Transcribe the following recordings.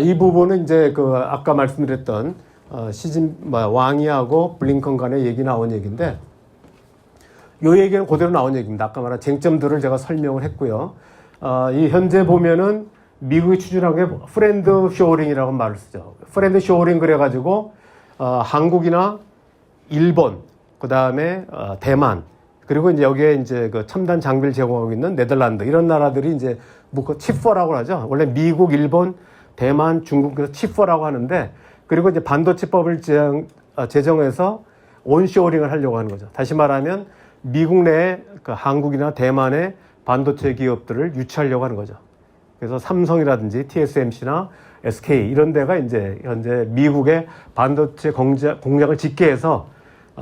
이 부분은 이제 그 아까 말씀드렸던 왕이하고 블링컨 간의 얘기 나온 얘기인데, 요 얘기는 그대로 나온 얘기입니다. 아까 말한 쟁점들을 제가 설명을 했고요. 이 현재 보면은 미국이 추진한 게 프렌드 쇼어링이라고 말을 쓰죠. 프렌드 쇼어링 그래가지고 한국이나 일본, 그 다음에 대만, 그리고 이제 여기에 이제 그 첨단 장비를 제공하고 있는 네덜란드, 이런 나라들이 이제 뭐 칩4라고 하죠. 원래 미국, 일본, 대만, 중국에서 칩4라고 하는데, 그리고 이제 반도체법을 제정해서 온쇼어링을 하려고 하는 거죠. 다시 말하면 미국 내에 그 한국이나 대만의 반도체 기업들을 유치하려고 하는 거죠. 그래서 삼성이라든지 TSMC나 SK 이런 데가 이제 현재 미국의 반도체 공장을 짓게 해서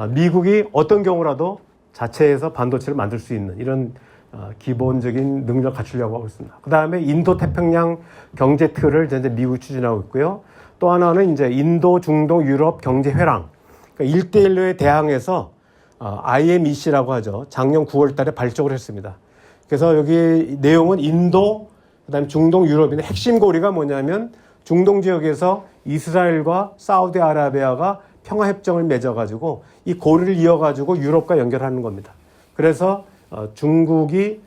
미국이 어떤 경우라도 자체에서 반도체를 만들 수 있는 이런 기본적인 능력을 갖추려고 하고 있습니다. 그 다음에 인도 태평양 경제 틀을 현재 미국이 추진하고 있고요. 또 하나는 이제 인도, 중동, 유럽 경제 회랑, 그러니까 1대1로에 대항해서 IMEC라고 하죠. 작년 9월 달에 발족을 했습니다. 그래서 여기 내용은 인도, 그다음에 중동, 유럽인의 핵심 고리가 뭐냐면 중동 지역에서 이스라엘과 사우디아라비아가 평화협정을 맺어가지고 이 고리를 이어가지고 유럽과 연결하는 겁니다. 그래서 중국이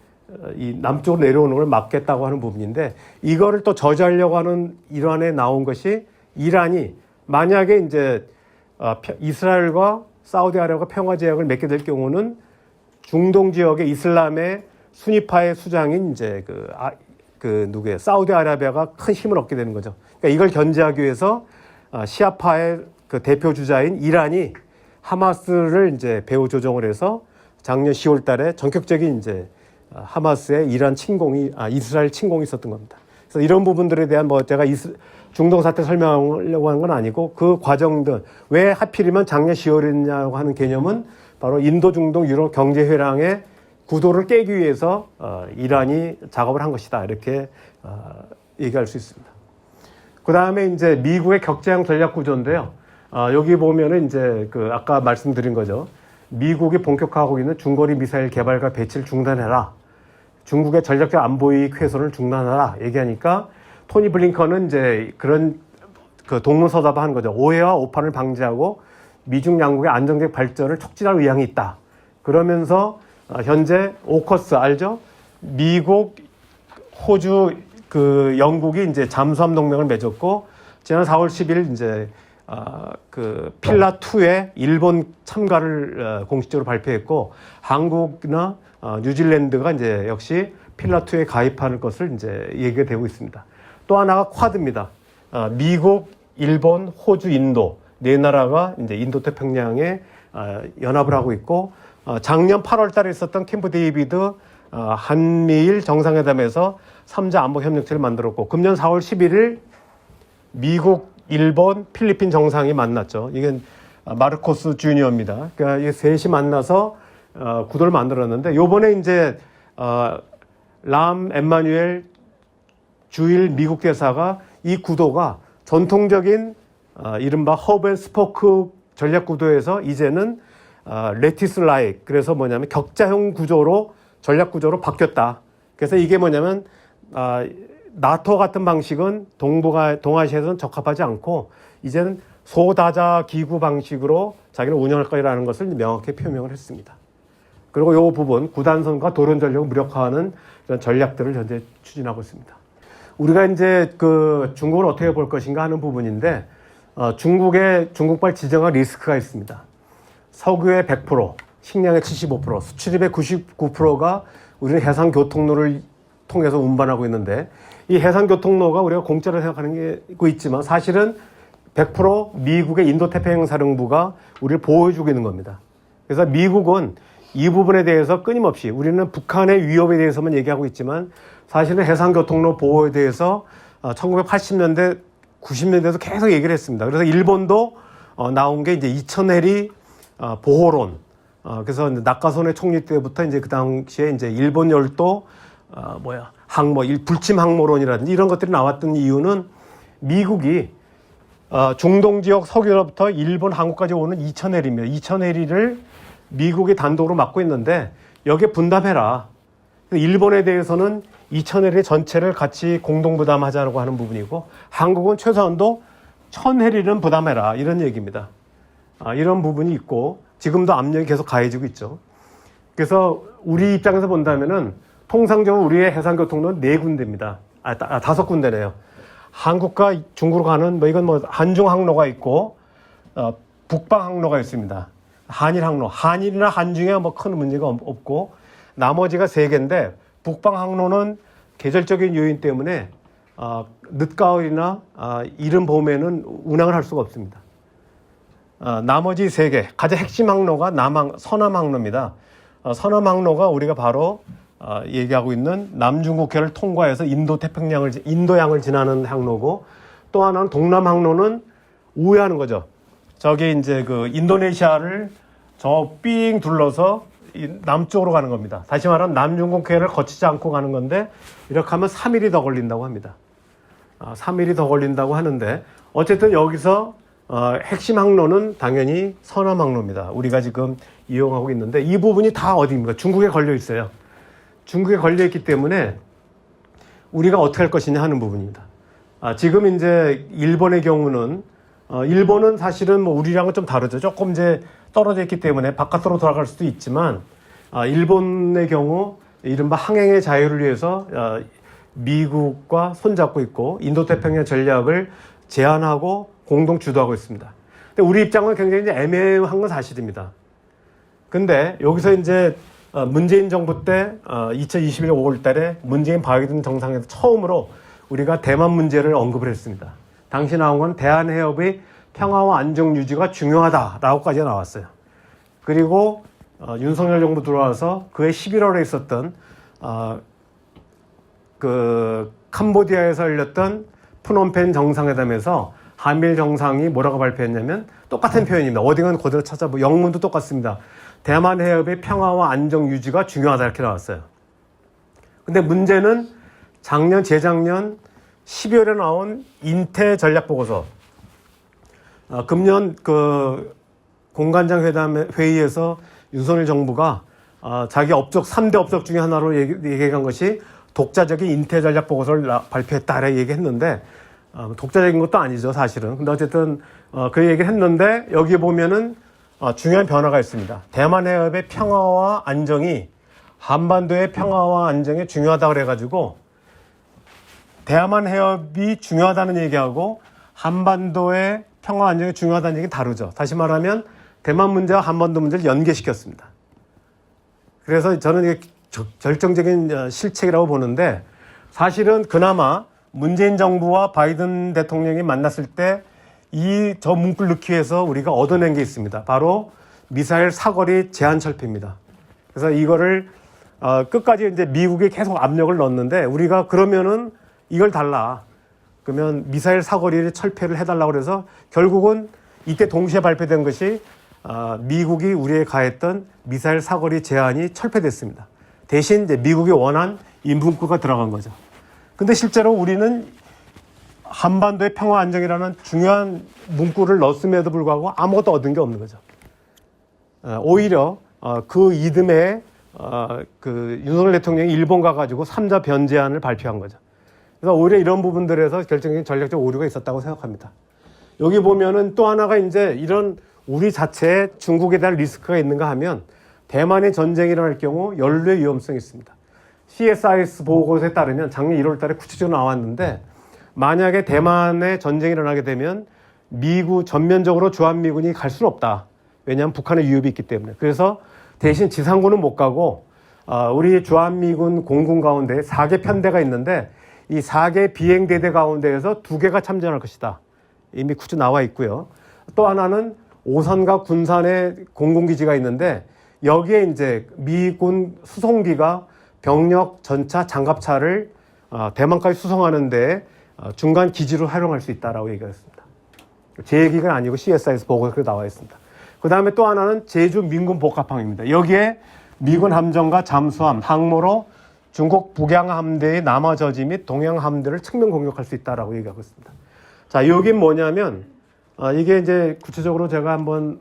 이 남쪽으로 내려오는 걸 막겠다고 하는 부분인데, 이거를 또 저지하려고 하는 일환에 나온 것이 이란이 만약에 이제 이스라엘과 사우디아라비아가 평화제약을 맺게 될 경우는 중동 지역의 이슬람의 순위파의 수장인 이제 누구예요? 사우디아라비아가 큰 힘을 얻게 되는 거죠. 그러니까 이걸 견제하기 위해서 시아파의 그 대표 주자인 이란이 하마스를 이제 배후 조종을 해서 작년 10월 달에 전격적인 이제 하마스의 이스라엘 침공이 있었던 겁니다. 그래서 이런 부분들에 대한 제가 중동 사태 설명하려고 하는 건 아니고, 그 과정들, 왜 하필이면 작년 10월이냐고 하는 개념은 바로 인도, 중동, 유럽 경제 회랑의 구도를 깨기 위해서 이란이 작업을 한 것이다, 이렇게 얘기할 수 있습니다. 그 다음에 이제 미국의 격제형 전략 구조인데요. 여기 보면은 이제 아까 말씀드린 거죠. 미국이 본격화하고 있는 중거리 미사일 개발과 배치를 중단해라. 중국의 전략적 안보이익 훼손을 중단하라. 얘기하니까 토니 블링컨은 이제 그런 동문서답을 하는 거죠. 오해와 오판을 방지하고 미중 양국의 안정적 발전을 촉진할 의향이 있다. 그러면서 현재 오커스 알죠? 미국, 호주, 영국이 이제 잠수함 동맹을 맺었고, 지난 4월 10일 이제 필라2에 일본 참가를 공식적으로 발표했고, 한국이나 뉴질랜드가 이제 역시 필라2에 가입하는 것을 이제 얘기가 되고 있습니다. 또 하나가 쿼드입니다. 미국, 일본, 호주, 인도 네 나라가 이제 인도 태평양에 연합을 하고 있고, 작년 8월 달에 있었던 캠프 데이비드 한미일 정상회담에서 3자 안보 협력체를 만들었고, 금년 4월 11일 미국, 일본, 필리핀 정상이 만났죠. 이게 마르코스 주니어입니다. 그러니까 이 셋이 만나서 구도를 만들었는데, 요번에 이제 람 엠마뉴엘 주일 미국 대사가 이 구도가 전통적인 이른바 허브 앤 스포크 전략 구도에서 이제는 레티스 라이크, 그래서 뭐냐면 격자형 구조로 전략 구조로 바뀌었다. 그래서 이게 뭐냐면 나토 같은 방식은 동아시아에서는 적합하지 않고 이제는 소다자 기구 방식으로 자기는 운영할 거라는 것을 명확히 표명을 했습니다. 그리고 이 부분 구단선과 도론 전력을 무력화하는 이런 전략들을 현재 추진하고 있습니다. 우리가 이제 중국을 어떻게 볼 것인가 하는 부분인데, 중국발 지정한 리스크가 있습니다. 석유의 100%, 식량의 75%, 수출입의 99%가 우리는 해상 교통로를 통해서 운반하고 있는데, 이 해상 교통로가 우리가 공짜로 생각하는 게 있지만 사실은 100% 미국의 인도태평양 사령부가 우리를 보호해주고 있는 겁니다. 그래서 미국은 이 부분에 대해서 끊임없이, 우리는 북한의 위협에 대해서만 얘기하고 있지만 사실은 해상교통로 보호에 대해서 1980년대, 90년대에도 계속 얘기를 했습니다. 그래서 일본도 나온 게 이제 이천해리 보호론. 그래서 낙하손의 총리 때부터 이제 그 당시에 이제 일본 열도 불침 항모론이라든지 이런 것들이 나왔던 이유는 미국이 중동 지역 석유로부터 일본, 한국까지 오는 이천해리입니다. 이천해리를 미국이 단독으로 막고 있는데 여기에 분담해라. 일본에 대해서는 2,000해리 전체를 같이 공동 부담하자고 하는 부분이고, 한국은 최소한도 1,000해리는 부담해라 이런 얘기입니다. 이런 부분이 있고 지금도 압력이 계속 가해지고 있죠. 그래서 우리 입장에서 본다면은 통상적으로 우리의 해상교통로는 4군데입니다. 5군데네요. 한국과 중국으로 가는 이건 한중 항로가 있고 북방 항로가 있습니다. 한일 항로, 한일이나 한중에 큰 문제가 없고 나머지가 3개인데 북방 항로는 계절적인 요인 때문에 늦가을이나 이른 봄에는 운항을 할 수가 없습니다. 나머지 3개, 가장 핵심 항로가 서남 항로입니다. 서남 항로가 우리가 바로 얘기하고 있는 남중국해를 통과해서 인도양을 지나는 항로고, 또 하나는 동남 항로는 우회하는 거죠. 저기 이제 그 인도네시아를 저 삥 둘러서 남쪽으로 가는 겁니다. 다시 말하면 남중국해를 거치지 않고 가는 건데, 이렇게 하면 3일이 더 걸린다고 합니다. 3일이 더 걸린다고 하는데, 어쨌든 여기서 핵심 항로는 당연히 서남 항로입니다. 우리가 지금 이용하고 있는데, 이 부분이 다 어디입니까? 중국에 걸려 있어요. 중국에 걸려 있기 때문에 우리가 어떻게 할 것이냐 하는 부분입니다. 지금 이제 일본의 경우는 일본은 사실은 우리랑은 좀 다르죠. 조금 이제 떨어져 있기 때문에 바깥으로 돌아갈 수도 있지만, 일본의 경우 이른바 항행의 자유를 위해서 미국과 손잡고 있고 인도태평양 전략을 제안하고 공동 주도하고 있습니다. 근데 우리 입장은 굉장히 이제 애매한 건 사실입니다. 근데 여기서 이제 문재인 정부 때 2021년 5월 달에 문재인 바이든 정상에서 처음으로 우리가 대만 문제를 언급을 했습니다. 당시 나온 건 대한해협의 평화와 안정 유지가 중요하다라고까지 나왔어요. 그리고 윤석열 정부 들어와서 그해 11월에 있었던 그 캄보디아에서 열렸던 프놈펜 정상회담에서 한미일 정상이 뭐라고 발표했냐면 똑같은 표현입니다. 어디건 그대로 찾아보고 영문도 똑같습니다. 대만 해협의 평화와 안정 유지가 중요하다 이렇게 나왔어요. 근데 문제는 재작년 12월에 나온 인태 전략 보고서, 금년 그 공관장 회담 회의에서 윤석열 정부가 자기 3대 업적 중에 하나로 얘기한 것이 독자적인 인태 전략 보고서를 발표했다라고 얘기했는데, 독자적인 것도 아니죠 사실은. 근데 어쨌든 그 얘기를 했는데, 여기 보면은 중요한 변화가 있습니다. 대만 해협의 평화와 안정이 한반도의 평화와 안정에 중요하다고 그래가지고, 대만 해협이 중요하다는 얘기하고 한반도의 평화 안정이 중요하다는 얘기는 다르죠. 다시 말하면 대만 문제와 한반도 문제를 연계시켰습니다. 그래서 저는 이게 결정적인 실책이라고 보는데, 사실은 그나마 문재인 정부와 바이든 대통령이 만났을 때 저 문구를 넣기 위해서 우리가 얻어낸 게 있습니다. 바로 미사일 사거리 제한 철폐입니다. 그래서 이거를 끝까지 이제 미국이 계속 압력을 넣었는데, 우리가 그러면은 이걸 달라. 그러면 미사일 사거리를 철폐를 해달라고 그래서 결국은 이때 동시에 발표된 것이 미국이 우리에 가했던 미사일 사거리 제한이 철폐됐습니다. 대신 이제 미국이 원한 이 문구가 들어간 거죠. 근데 실제로 우리는 한반도의 평화 안정이라는 중요한 문구를 넣었음에도 불구하고 아무것도 얻은 게 없는 거죠. 오히려 그 이듬해 그 윤석열 대통령이 일본 가가지고 3자 변제안을 발표한 거죠. 그래서 오히려 이런 부분들에서 결정적인 전략적 오류가 있었다고 생각합니다. 여기 보면은 또 하나가 이제 이런 우리 자체에 중국에 대한 리스크가 있는가 하면, 대만의 전쟁이 일어날 경우 연루의 위험성이 있습니다. CSIS 보고서에 따르면 작년 1월 달에 구체적으로 나왔는데, 만약에 대만의 전쟁이 일어나게 되면 전면적으로 주한미군이 갈 수는 없다. 왜냐하면 북한의 위협이 있기 때문에. 그래서 대신 지상군은 못 가고 우리 주한미군 공군 가운데 4개 편대가 있는데, 이 4개 비행대대 가운데에서 2개가 참전할 것이다. 이미 구조 나와 있고요. 또 하나는 오산과 군산에 공군기지가 있는데, 여기에 이제 미군 수송기가 병력, 전차, 장갑차를 대만까지 수송하는데 중간 기지로 활용할 수 있다라고 얘기했습니다. 제 얘기가 아니고 CSIS 보고서에 나와 있습니다. 그 다음에 또 하나는 제주 민군 복합항입니다. 여기에 미군 함정과 잠수함, 항모로 중국 북양 함대의 남하 저지 및 동양 함대를 측면 공격할 수 있다라고 얘기하고 있습니다. 자, 여긴 뭐냐면, 이게 이제 구체적으로 제가 한번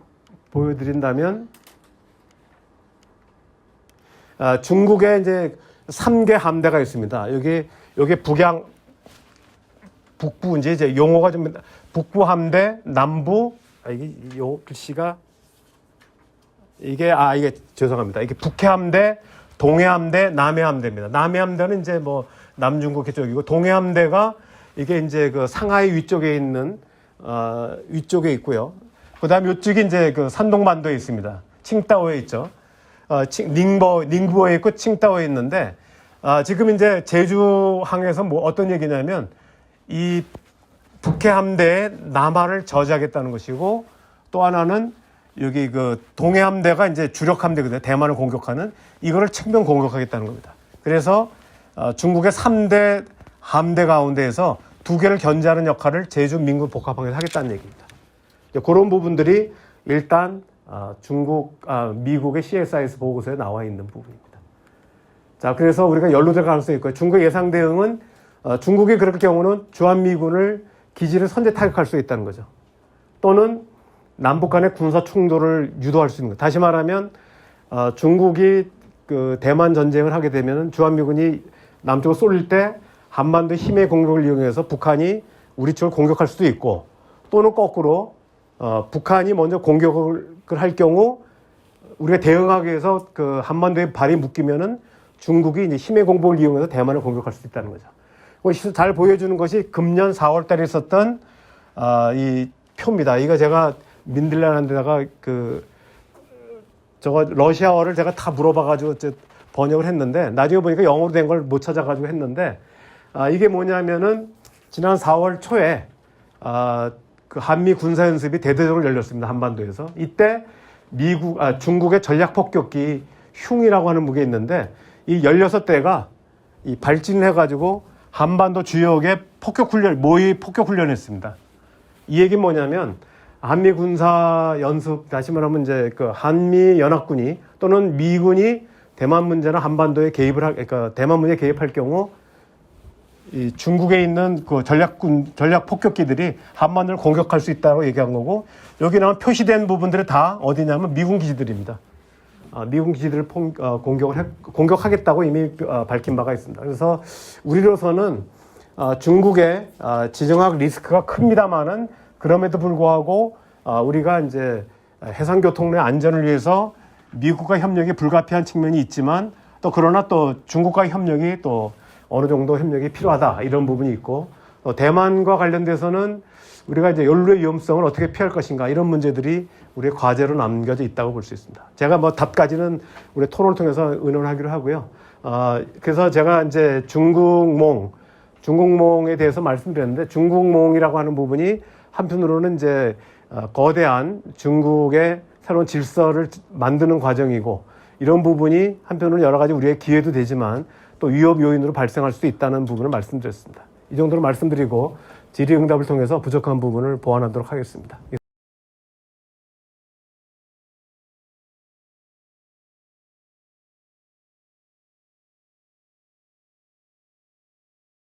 보여드린다면, 중국의 이제 3개 함대가 있습니다. 여기 북부 이제 용어가 좀 북부 함대, 남부 이게 요 글씨가 이게 죄송합니다. 이게 북해 함대, 동해 함대, 남해 함대입니다. 남해 함대는 이제 뭐 남중국 쪽이고 동해 함대가 이게 이제 그 상하이 위쪽에 있는 위쪽에 있고요. 그다음에 이쪽이 이제 그 산동반도에 있습니다. 칭다오에 있죠. 닝보에 있고 칭다오에 있는데 지금 이제 제주항에서 뭐 어떤 얘기냐면 이 북해 함대의 남하를 저지하겠다는 것이고 또 하나는 여기 그 동해 함대가 이제 주력 함대거든요. 대만을 공격하는 이거를 측면 공격하겠다는 겁니다. 그래서 중국의 3대 함대 가운데에서 2개를 견제하는 역할을 제주 민군 복합항에서 하겠다는 얘기입니다. 그런 부분들이 일단 미국의 CSIS 보고서에 나와 있는 부분입니다. 자, 그래서 우리가 연루될 가능성이 있고요. 중국의 예상 대응은 중국이 그럴 경우는 주한미군을 기지를 선제 타격할 수 있다는 거죠. 또는 남북 간의 군사 충돌을 유도할 수 있는 것. 다시 말하면 중국이 그 대만 전쟁을 하게 되면 주한미군이 남쪽으로 쏠릴 때 한반도 힘의 공격을 이용해서 북한이 우리 쪽을 공격할 수도 있고 또는 거꾸로 북한이 먼저 공격을 할 경우 우리가 대응하기 위해서 그 한반도에 발이 묶이면은 중국이 이제 힘의 공복을 이용해서 대만을 공격할 수 있다는 거죠. 그것이 잘 보여주는 것이 금년 4월 달에 있었던 이 표입니다. 이거 제가 민들레라는 데다가 저거 러시아어를 제가 다 물어봐가지고 번역을 했는데 나중에 보니까 영어로 된 걸 못 찾아가지고 했는데 이게 뭐냐면은 지난 4월 초에 그 한미 군사 연습이 대대적으로 열렸습니다. 한반도에서. 이때 중국의 전략 폭격기 흉이라고 하는 무기가 있는데 이 16대가 이 발진을 해가지고 한반도 주역에 모의 폭격 훈련했습니다. 이 얘기는 뭐냐면 한미 군사 연습, 다시 말하면 이제 그 한미 연합군이 또는 미군이 대만 문제나 한반도에 그러니까 대만 문제에 개입할 경우 이 중국에 있는 그 전략 폭격기들이 한반도를 공격할 수 있다고 얘기한 거고 여기 나온 표시된 부분들이 다 어디냐면 미군 기지들입니다. 미군 기지들을 공격하겠다고 이미 밝힌 바가 있습니다. 그래서 우리로서는 중국의 지정학 리스크가 큽니다만은 그럼에도 불구하고 우리가 이제 해상교통의 안전을 위해서 미국과 협력이 불가피한 측면이 있지만 또 그러나 또 중국과의 협력이 또 어느 정도 협력이 필요하다 이런 부분이 있고 또 대만과 관련돼서는 우리가 이제 연루의 위험성을 어떻게 피할 것인가 이런 문제들이 우리의 과제로 남겨져 있다고 볼 수 있습니다. 제가 뭐 답까지는 우리 토론을 통해서 의논하기로 하고요. 그래서 제가 이제 중국몽에 대해서 말씀드렸는데 중국몽이라고 하는 부분이 한편으로는 이제 거대한 중국의 새로운 질서를 만드는 과정이고 이런 부분이 한편으로는 여러 가지 우리의 기회도 되지만 또 위협 요인으로 발생할 수 있다는 부분을 말씀드렸습니다. 이 정도로 말씀드리고 질의응답을 통해서 부족한 부분을 보완하도록 하겠습니다.